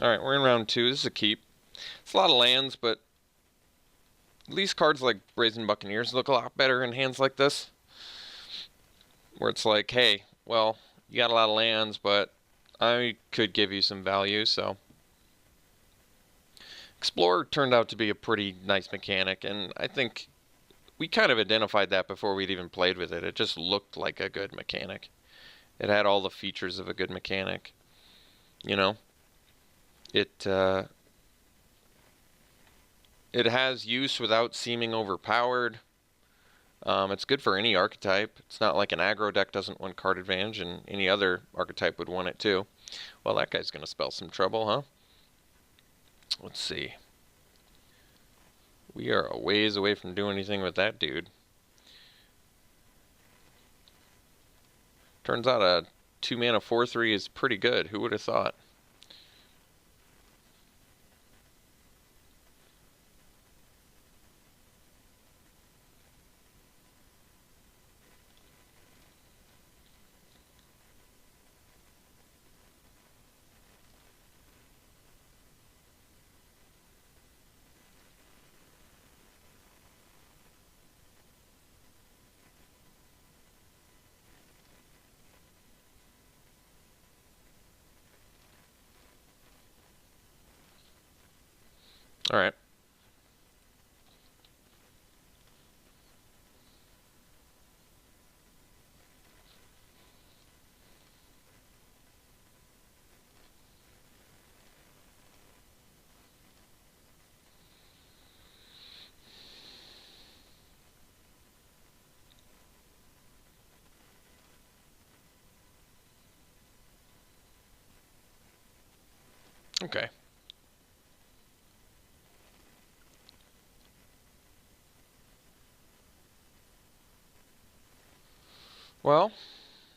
Alright, we're in round 2. This is a keep. It's a lot of lands, but at least cards like Brazen Buccaneers look a lot better in hands like this. Where it's like, hey, well, you got a lot of lands, but I could give you some value, so. Explorer turned out to be a pretty nice mechanic, and I think we kind of identified that before we'd even played with it. It just looked like a good mechanic. It had all the features of a good mechanic. You know, it it has use without seeming overpowered. It's good for any archetype. It's not like an aggro deck doesn't want card advantage, and any other archetype would want it too. Well, that guy's gonna spell some trouble, huh? Let's see. We are a ways away from doing anything with that dude. Turns out a 2-mana 4/3 is pretty good. Who would have thought? All right. Okay. Well,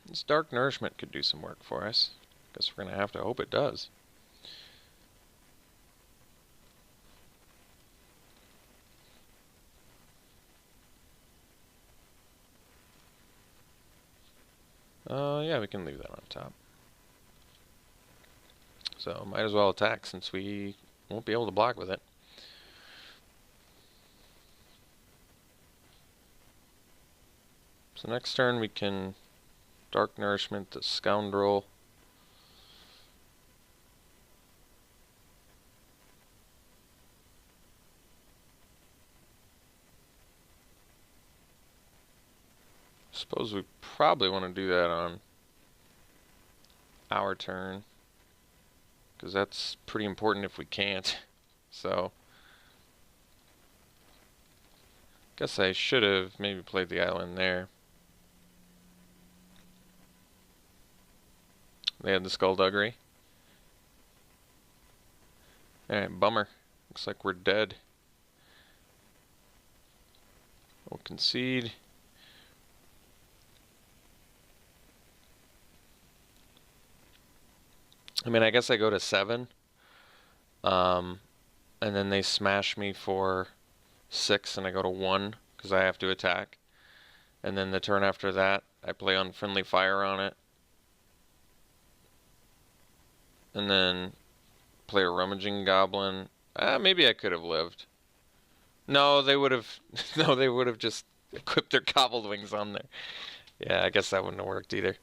this Dark Nourishment could do some work for us. Guess we're gonna have to hope it does. Yeah, we can leave that on top. So might as well attack since we won't be able to block with it. So next turn we can Dark Nourishment the Scoundrel. Suppose we probably want to do that on our turn, because that's pretty important if we can't. So, guess I should have maybe played the island there. They had the Skullduggery. Alright, bummer. Looks like we're dead. We'll concede. I mean, I guess I go to 7. And then they smash me for 6 and I go to 1 because I have to attack. And then the turn after that, I play Unfriendly Fire on it. And then play a Rummaging Goblin. Maybe I could have lived. No, they would have. No, they would have just equipped their Cobbled Wings on there. Yeah, I guess that wouldn't have worked either.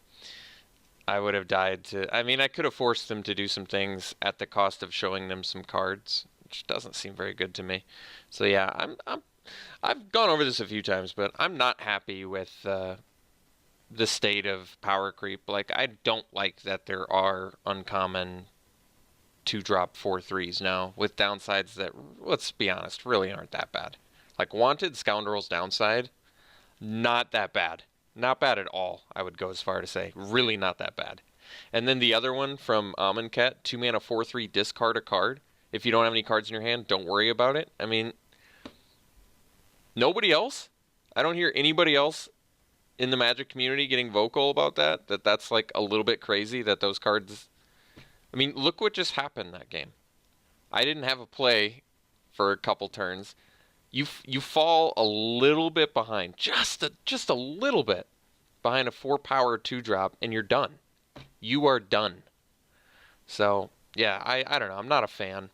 I would have died to. I mean, I could have forced them to do some things at the cost of showing them some cards, which doesn't seem very good to me. So yeah, I've gone over this a few times, but I'm not happy with the state of power creep. Like, I don't like that there are uncommon 2-drop 4/3s now with downsides that, let's be honest, really aren't that bad. Like, Wanted Scoundrel's downside, not that bad. Not bad at all, I would go as far to say. Really not that bad. And then the other one from Amonkhet, 2-mana 4/3, discard a card. If you don't have any cards in your hand, don't worry about it. I mean, nobody else? I don't hear anybody else in the Magic community getting vocal about that. That's like a little bit crazy that those cards. I mean, look what just happened that game. I didn't have a play for a couple turns. You fall a little bit behind, just a little bit behind a 4-power 2-drop, and you're done. You are done. So Yeah, I don't know. I'm not a fan,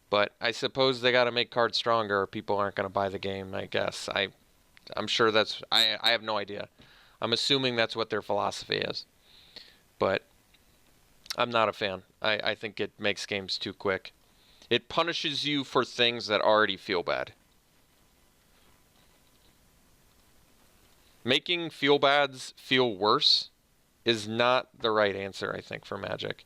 but I suppose they got to make cards stronger or people aren't going to buy the game, I guess. I'm sure that's I have no idea. I'm assuming that's what their philosophy is. But I'm not a fan. I think it makes games too quick. It punishes you for things that already feel bad. Making feel bads feel worse is not the right answer, I think, for Magic.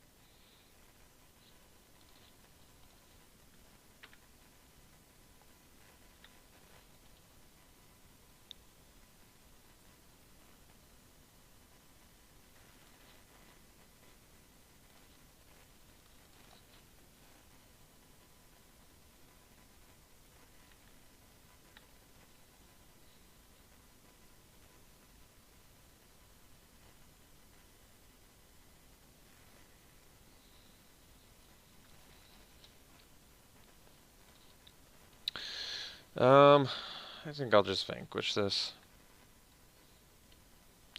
Um, I think I'll just vanquish this.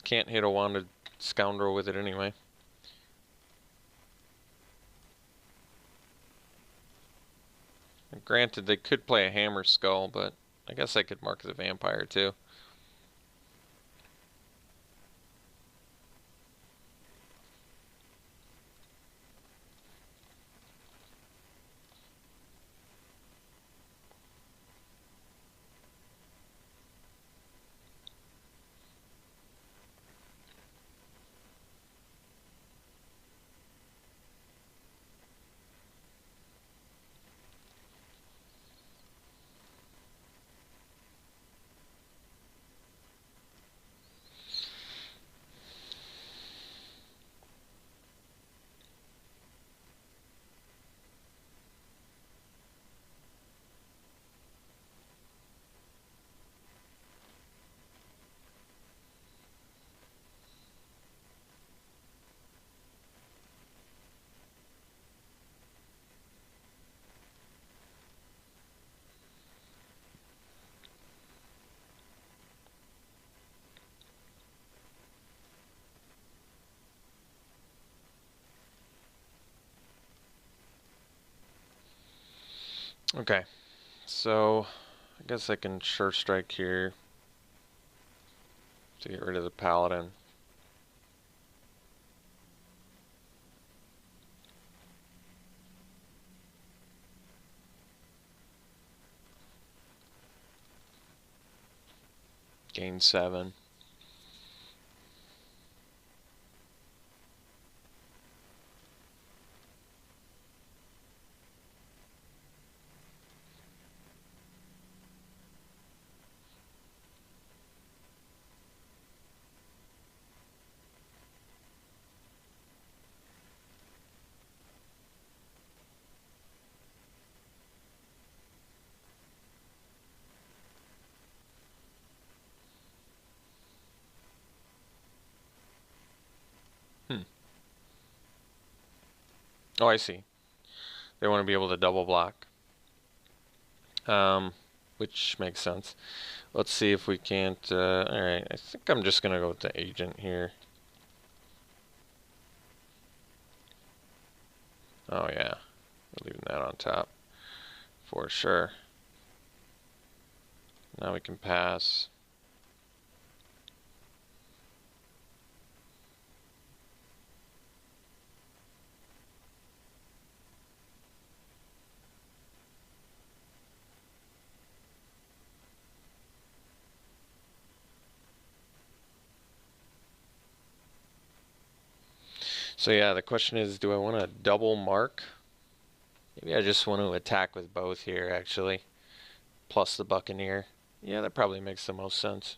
Can't hit a wanted scoundrel with it anyway. And granted, they could play a hammer skull, but I guess I could mark the vampire too. Okay, so I guess I can sure strike here to get rid of the paladin. Gain 7. Hmm. Oh, I see. They want to be able to double block. Which makes sense. Let's see if we can't. Alright, I think I'm just going to go with the agent here. Oh, yeah. We're leaving that on top. For sure. Now we can pass. So yeah, the question is, do I want to double mark? Maybe I just want to attack with both here, actually. Plus the Buccaneer. Yeah, that probably makes the most sense.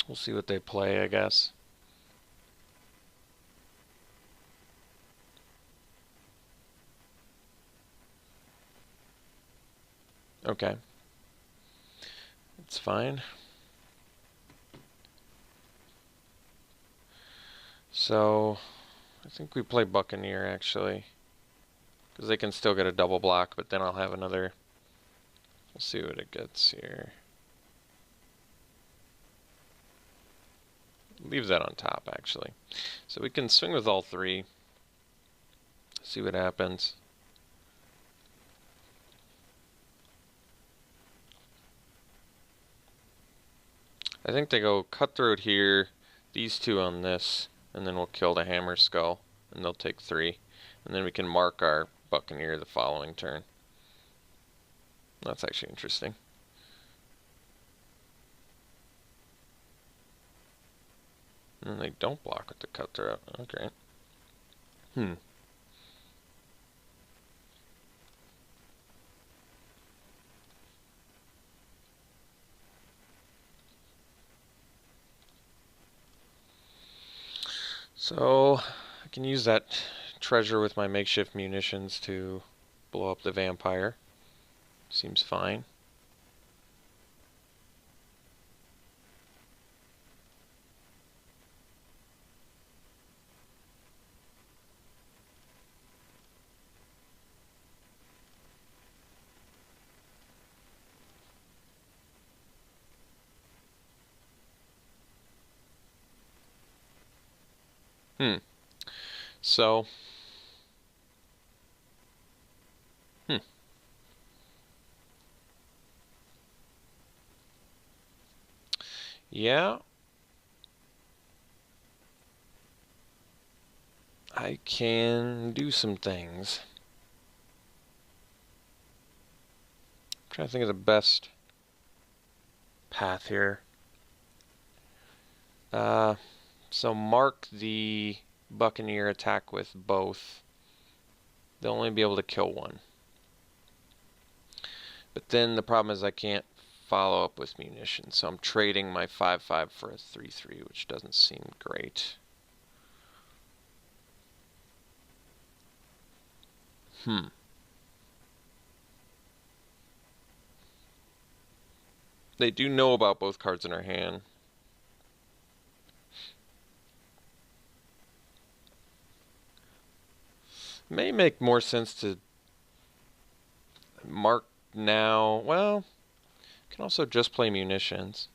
We'll see what they play, I guess. Okay. It's fine. So, I think we play Buccaneer, actually. Because they can still get a double block, but then I'll have another... We'll see what it gets here. Leave that on top, actually. So we can swing with all three. See what happens. I think they go Cutthroat here, these two on this, and then we'll kill the Hammer Skull, and they'll take 3. And then we can mark our Buccaneer the following turn. That's actually interesting. And they don't block with the Cutthroat. Okay. So I can use that treasure with my makeshift munitions to blow up the vampire. Seems fine. So, yeah, I can do some things. I'm trying to think of the best path here. So mark the Buccaneer attack with both. They'll only be able to kill one. But then the problem is I can't follow up with munitions, so I'm trading my 5/5 for a 3/3, which doesn't seem great. They do know about both cards in our hand. May make more sense to mark now. Well, can also just play munitions.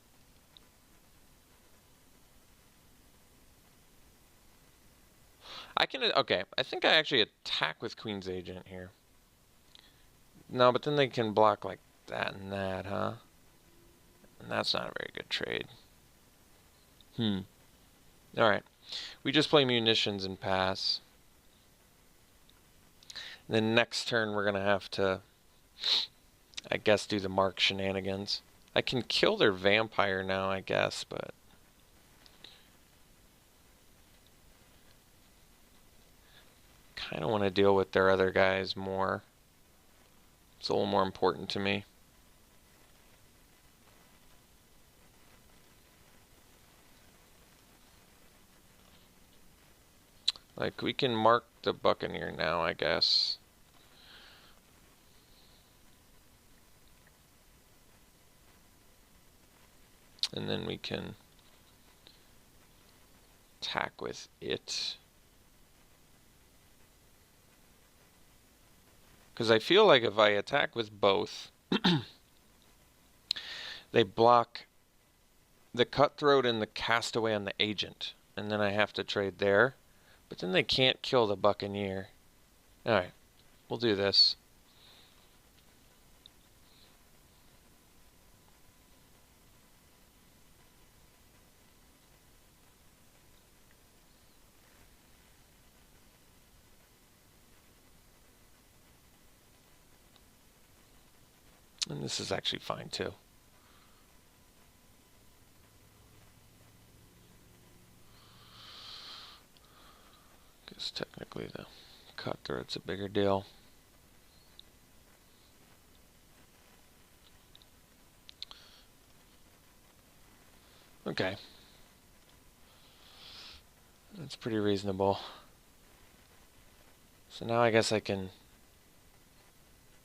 I can, okay, I think I actually attack with Queen's Agent here. No, but then they can block like that and that, huh? And that's not a very good trade. Alright. We just play munitions and pass. And then next turn we're going to have to, I guess, do the mark shenanigans. I can kill their vampire now, I guess, but kind of want to deal with their other guys more. It's a little more important to me. Like, we can mark the Buccaneer now, I guess. And then we can attack with it. Because I feel like if I attack with both, they block the Cutthroat and the Castaway on the Agent. And then I have to trade there. But then they can't kill the Buccaneer. Alright, we'll do this. And this is actually fine too. Because technically the Cutthroat's a bigger deal. Okay. That's pretty reasonable. So now I guess I can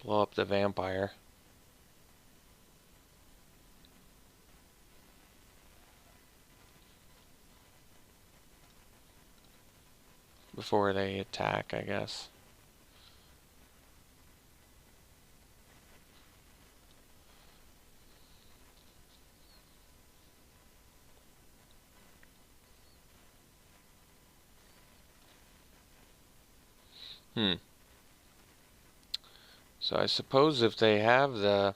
blow up the vampire. Before they attack, I guess. So I suppose if they have the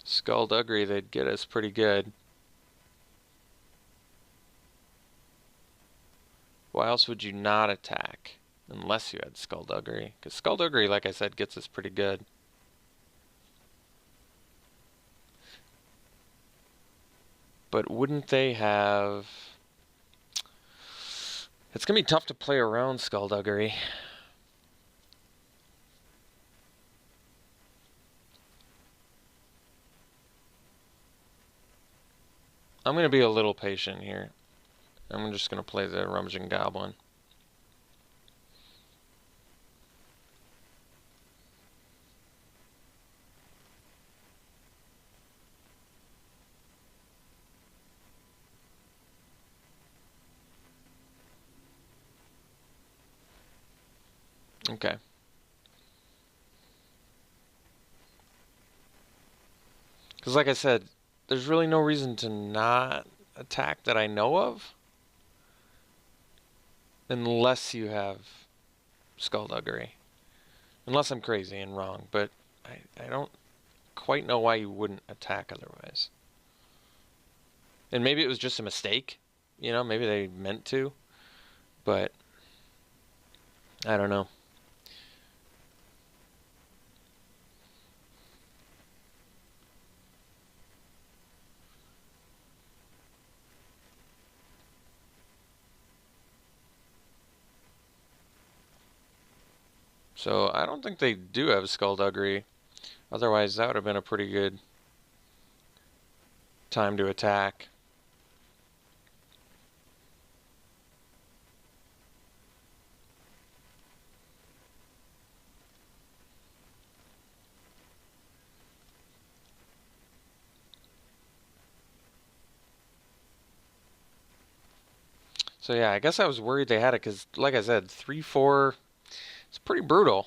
skullduggery, they'd get us pretty good. Why else would you not attack? Unless you had skullduggery. Because skullduggery, like I said, gets us pretty good. But wouldn't they have... It's going to be tough to play around skullduggery. I'm going to be a little patient here. I'm just going to play the Rummaging Goblin. Okay. Because like I said, there's really no reason to not attack that I know of. Unless you have skullduggery. Unless I'm crazy and wrong, but I don't quite know why you wouldn't attack otherwise. And maybe it was just a mistake. You know, maybe they meant to. But I don't know. So I don't think they do have skullduggery. Otherwise, that would have been a pretty good time to attack. So yeah, I guess I was worried they had it because, like I said, 3-4, it's pretty brutal.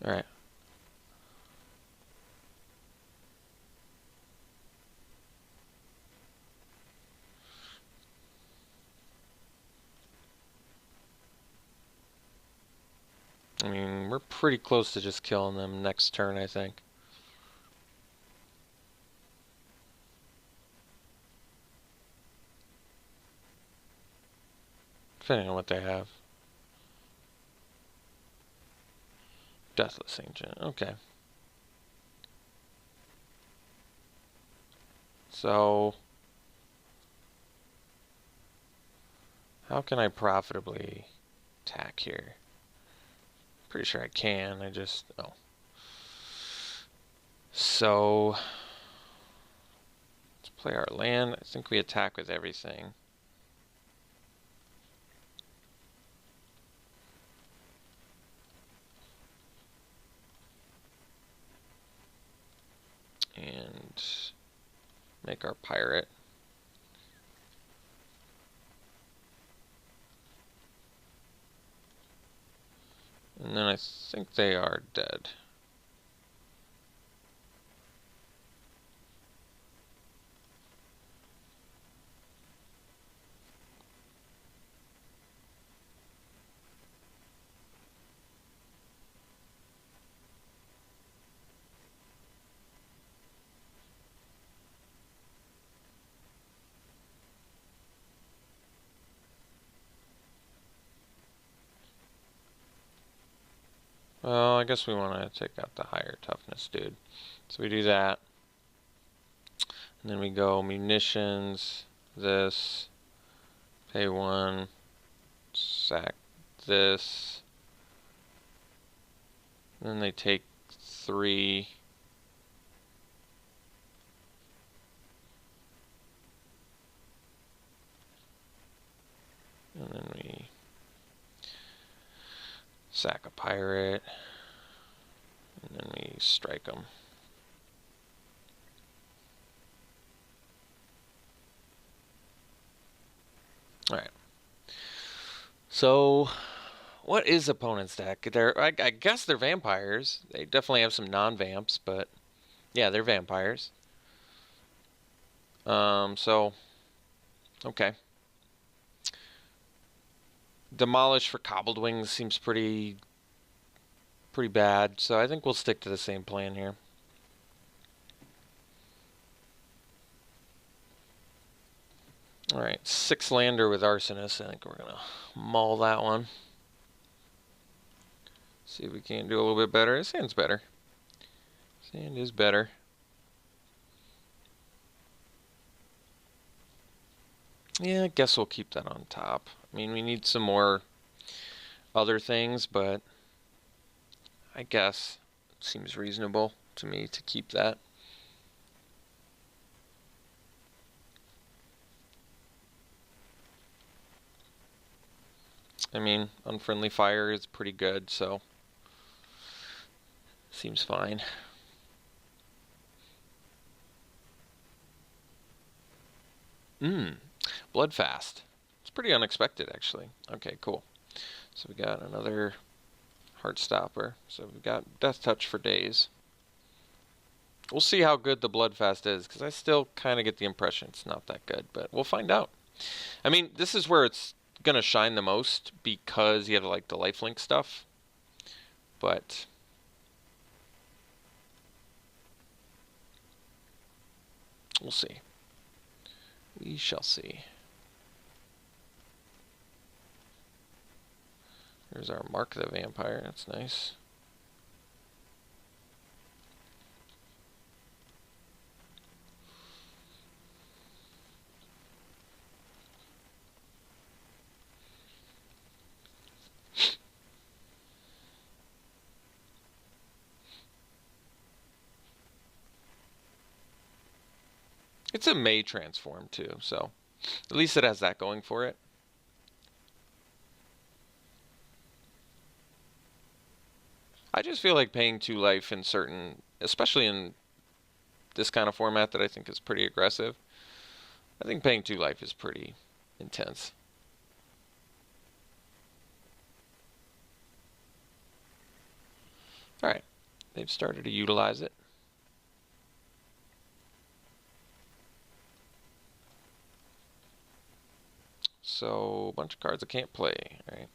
All right. I mean, we're pretty close to just killing them next turn, I think. Depending on what they have. Deathless Ancient, okay. So, how can I profitably attack here? Pretty sure I can, I just, oh. So, let's play our land. I think we attack with everything. And make our pirate. And then I think they are dead. Well, I guess we want to take out the higher toughness dude. So we do that. And then we go munitions, this, pay 1, sack this. Then they take 3. And then we sack a pirate. And then we strike them. Alright. So, What is opponent's deck? I guess they're vampires. They definitely have some non-vamps, but yeah, they're vampires. So okay. Demolish for Cobbled Wings seems pretty bad, so I think we'll stick to the same plan here. Alright, 6 lander with Arsonist. I think we're gonna maul that one. See if we can't do a little bit better. Sand's better. Sand is better. Yeah, I guess we'll keep that on top. I mean, we need some more other things, but I guess it seems reasonable to me to keep that. I mean, Unfriendly Fire is pretty good, so seems fine. Bloodfast. It's pretty unexpected, actually. Okay, cool. So we got another Heartstopper. So we've got Death Touch for days. We'll see how good the Bloodfast is, because I still kind of get the impression it's not that good, but we'll find out. I mean, this is where it's going to shine the most, because you have like the lifelink stuff. But we'll see. We shall see. Here's our Mark the Vampire. That's nice. It's a May transform too, so at least it has that going for it. I just feel like paying 2 life in certain, especially in this kind of format that I think is pretty aggressive. I think paying 2 life is pretty intense. Alright, they've started to utilize it. So, a bunch of cards I can't play, right?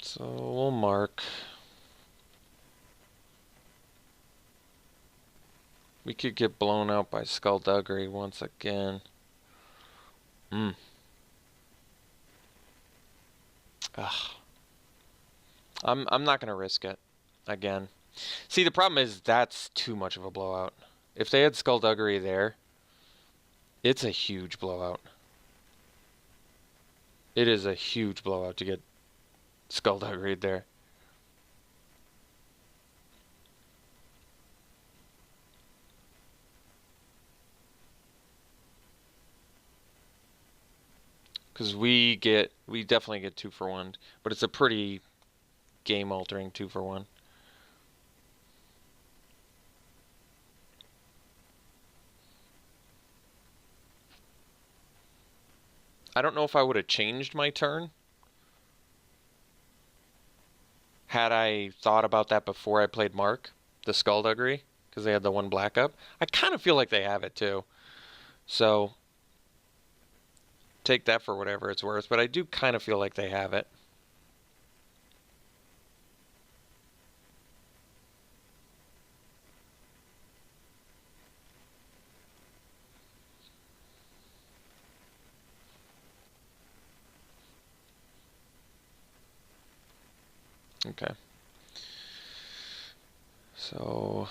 So, we'll mark. We could get blown out by Skullduggery once again. Ugh. I'm not gonna risk it again. See, the problem is that's too much of a blowout. If they had Skullduggery there, it's a huge blowout. It is a huge blowout to get Skullduggery there. Because we definitely get 2 for 1, but it's a pretty game altering 2 for 1. I don't know if I would have changed my turn had I thought about that before I played Mark, the Skullduggery, because they had the 1 black up. I kind of feel like they have it too. So take that for whatever it's worth, but I do kind of feel like they have it. Okay. So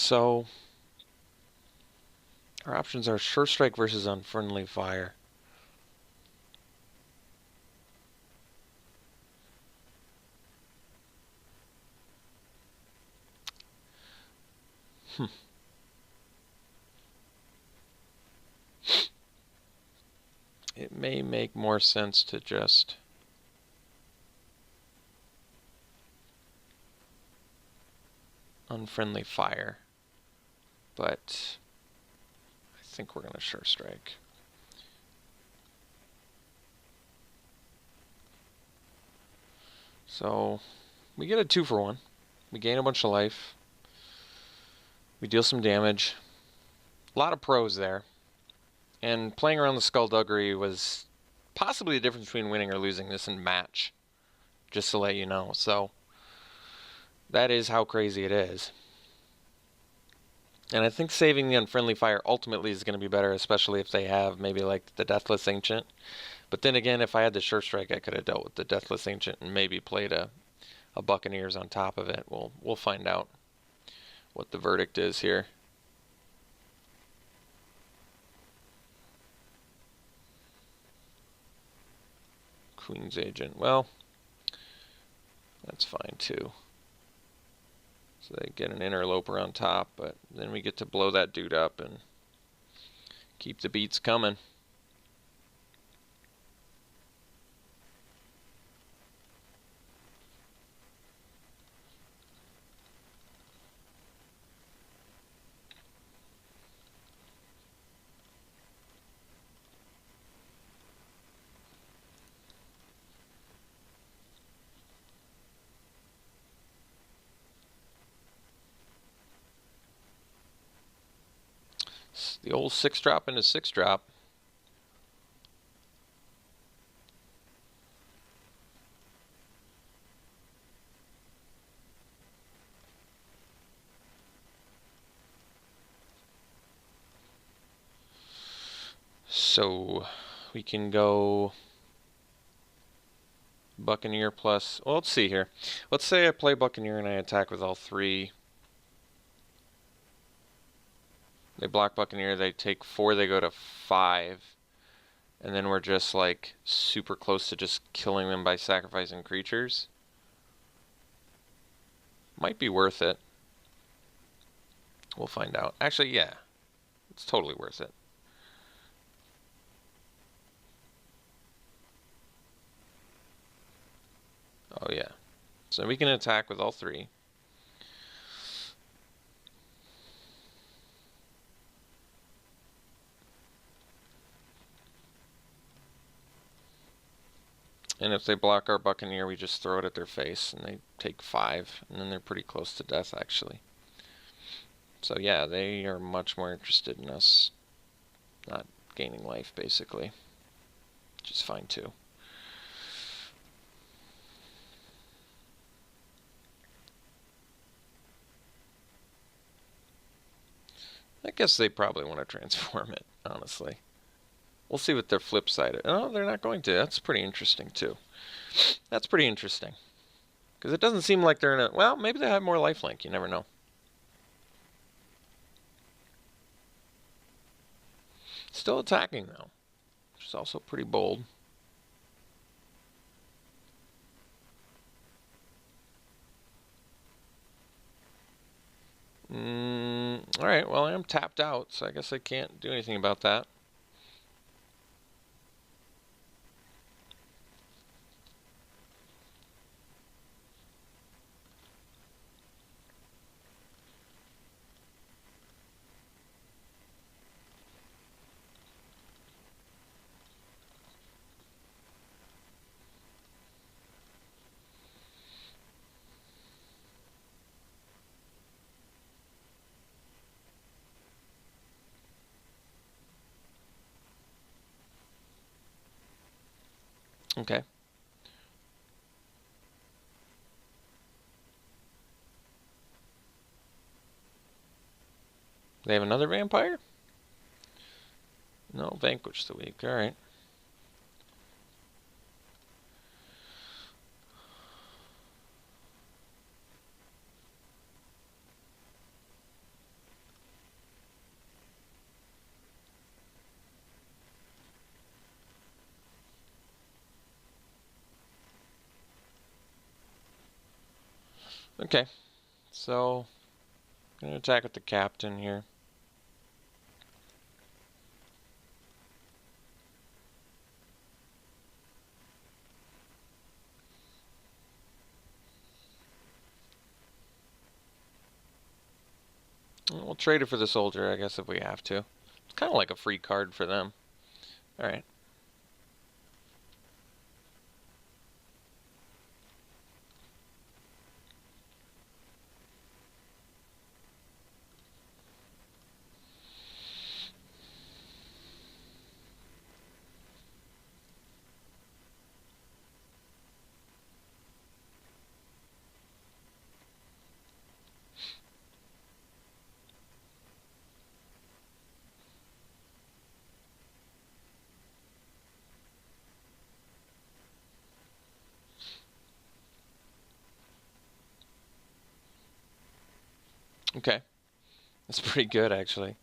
So our options are Sure Strike versus Unfriendly Fire. It may make more sense to just Unfriendly Fire, but I think we're going to Sure Strike. So we get a 2-for-1. We gain a bunch of life. We deal some damage. A lot of pros there. And playing around the Skullduggery was possibly the difference between winning or losing this in match, just to let you know. So that is how crazy it is. And I think saving the Unfriendly Fire ultimately is going to be better, especially if they have maybe like the Deathless Ancient. But then again, if I had the Sure Strike, I could have dealt with the Deathless Ancient and maybe played a Buccaneers on top of it. We'll find out what the verdict is here. Queen's Agent. Well, that's fine too. So they get an Interloper on top, but then we get to blow that dude up and keep the beats coming. The old 6-drop into 6-drop. So we can go Buccaneer plus, well, let's see here. Let's say I play Buccaneer and I attack with all 3. They block Buccaneer, they take 4, they go to 5. And then we're just like super close to just killing them by sacrificing creatures. Might be worth it. We'll find out. Actually, yeah. It's totally worth it. Oh yeah. So we can attack with all 3. And if they block our Buccaneer, we just throw it at their face, and they take 5, and then they're pretty close to death, actually. So yeah, they are much more interested in us not gaining life, basically. Which is fine, too. I guess they probably want to transform it, honestly. We'll see what their flip side is. Oh, they're not going to. That's pretty interesting, too. That's pretty interesting. Because it doesn't seem like they're in a... Well, maybe they have more lifelink. You never know. Still attacking, though. Which is also pretty bold. Alright, well, I am tapped out, so I guess I can't do anything about that. Okay. They have another vampire? No, Vanquish the Weak. Alright. Okay, so I'm gonna attack with the captain here. We'll trade it for the soldier, I guess, if we have to. It's kind of like a free card for them. Alright. Okay. That's pretty good, actually.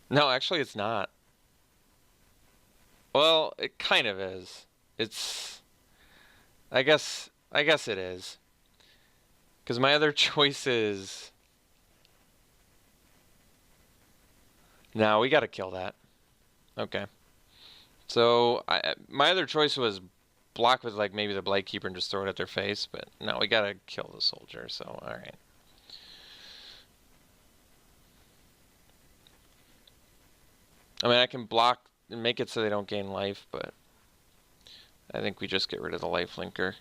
No, actually, it's not. Well, it kind of is. It's... I guess it is. Because my other choice is... No, we gotta kill that. Okay. So, my other choice was block with, like, maybe the Blight Keeper and just throw it at their face, but no, we gotta kill the soldier, so, alright. I mean, I can block and make it so they don't gain life, but I think we just get rid of the life linker.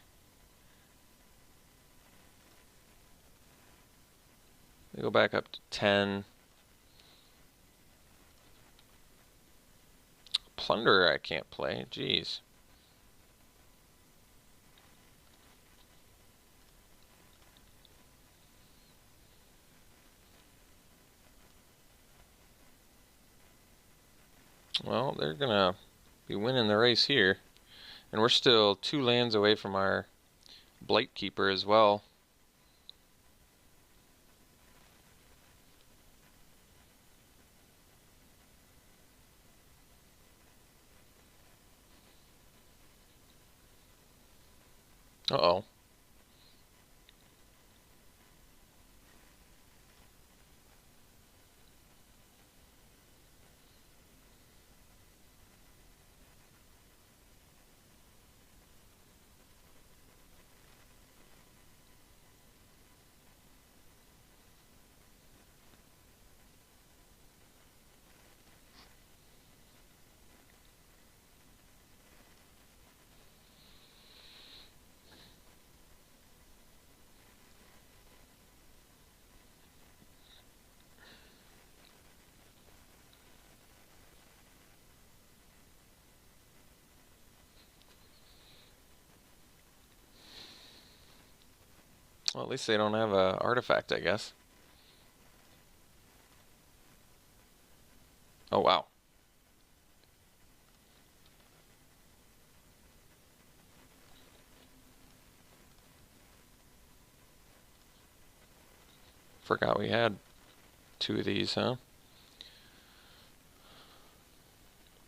We go back up to 10. Plunderer I can't play, jeez. Well, they're gonna be winning the race here. And we're still 2 lands away from our Blight Keeper as well. Uh-oh. Well, at least they don't have a artifact, I guess. Oh, wow. Forgot we had 2 of these, huh?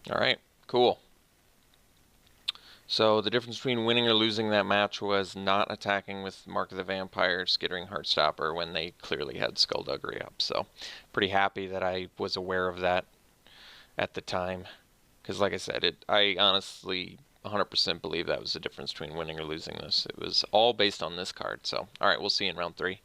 Alright, cool. So the difference between winning or losing that match was not attacking with Mark of the Vampire, skittering Heartstopper when they clearly had Skullduggery up. So pretty happy that I was aware of that at the time. Because like I said, I honestly 100% believe that was the difference between winning or losing this. It was all based on this card. So, alright, we'll see you in round 3.